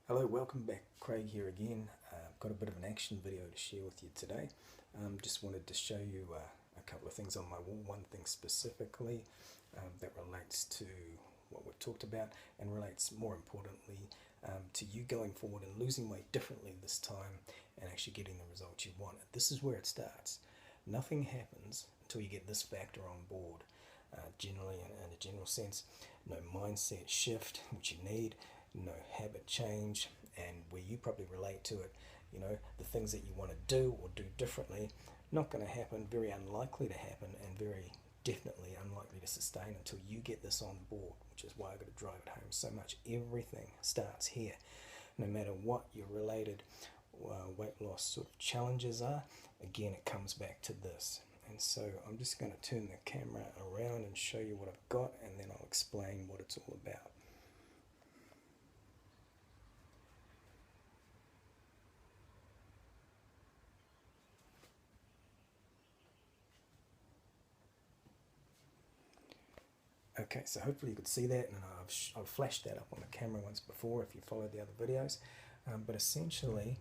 Hello, welcome back. Craig here again. Got a bit of an action video to share with you today. Just wanted to show you a couple of things on my wall. One thing specifically that relates to what we've talked about and relates more importantly to you going forward and losing weight differently this time and actually getting the results you want. This is where it starts. Nothing happens until you get this factor on board. Generally, in a general sense, no mindset shift, which you need, no habit change, and where you probably relate to it, the things that you want to do or do differently, not going to happen, very unlikely to happen, and very definitely unlikely to sustain until you get this on board, which is why I've got to drive it home so much. Everything starts here. No matter what your related weight loss sort of challenges are, again, it comes back to this. And so I'm just going to turn the camera around and show you what I've got, and then I'll explain what it's all about. Okay, so hopefully you could see that, and I've flashed that up on the camera once before if you followed the other videos. But essentially,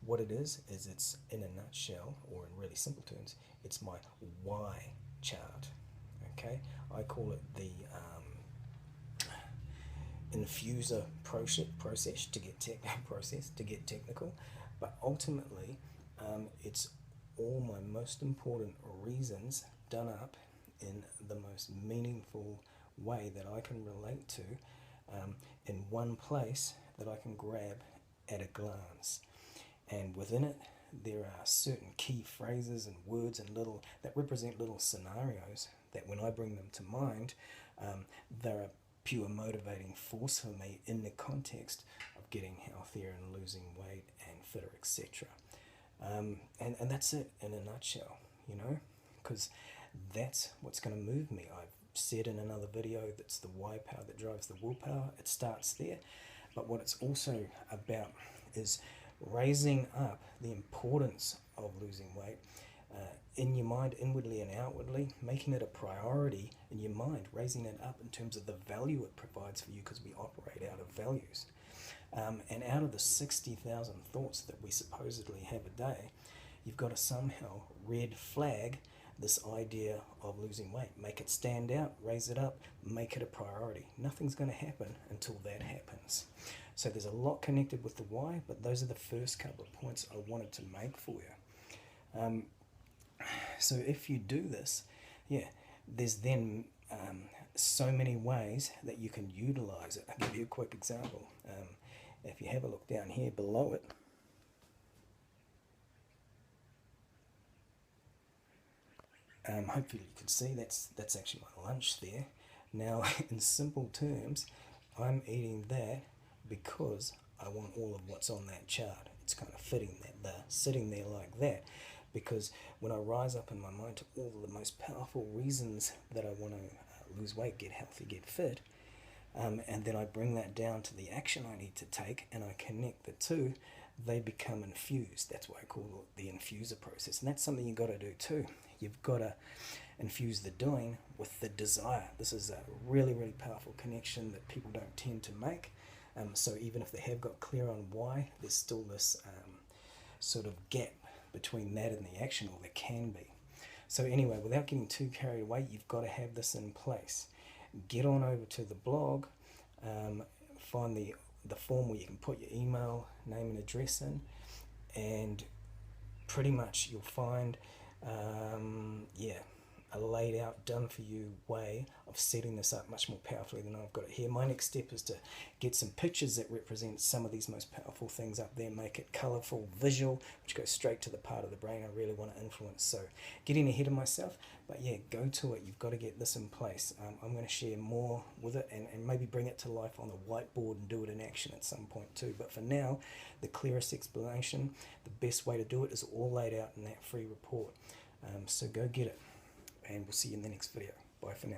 what it is it's in a nutshell, or in really simple terms, it's my why chart. Okay, I call it the infuser process to get technical, but ultimately it's all my most important reasons done up in the most meaningful way that I can relate to, in one place that I can grab at a glance. And within it, there are certain key phrases and words and that represent little scenarios that when I bring them to mind, they're a pure motivating force for me in the context of getting healthier and losing weight and fitter, etc. And that's it in a nutshell, because that's what's going to move me. I've said in another video that's the why power that drives the willpower. It starts there. But what it's also about is raising up the importance of losing weight in your mind, inwardly and outwardly, making it a priority in your mind, raising it up in terms of the value it provides for you, because we operate out of values. And out of the 60,000 thoughts that we supposedly have a day, you've got to somehow red flag this idea of losing weight. Make it stand out, raise it up, make it a priority. Nothing's going to happen until that happens. So there's a lot connected with the why, but those are the first couple of points I wanted to make for you. So if you do this, there's then so many ways that you can utilize it. I'll give you a quick example. If you have a look down here below it, hopefully you can see that's actually my lunch there. Now, in simple terms, I'm eating that because I want all of what's on that chart. It's kind of fitting that they're sitting there like that, because when I rise up in my mind to all of the most powerful reasons that I want to lose weight, get healthy, get fit, and then I bring that down to the action I need to take, and I connect the two, they become infused. That's why I call it the infuser process. And that's something you've got to do too. You've got to infuse the doing with the desire. This is a really, really powerful connection that people don't tend to make. So even if they have got clear on why, there's still this sort of gap between that and the action, or there can be. So anyway, without getting too carried away, you've got to have this in place. Get on over to the blog, find the form where you can put your email, name and address in, and pretty much you'll find a laid out, done for you way of setting this up much more powerfully than I've got it here. My next step is to get some pictures that represent some of these most powerful things up there, make it colourful, visual, which goes straight to the part of the brain I really want to influence. So getting ahead of myself, but go to it. You've got to get this in place. I'm going to share more with it and maybe bring it to life on the whiteboard and do it in action at some point too. But for now, the clearest explanation, the best way to do it is all laid out in that free report. So go get it, and we'll see you in the next video. Bye for now.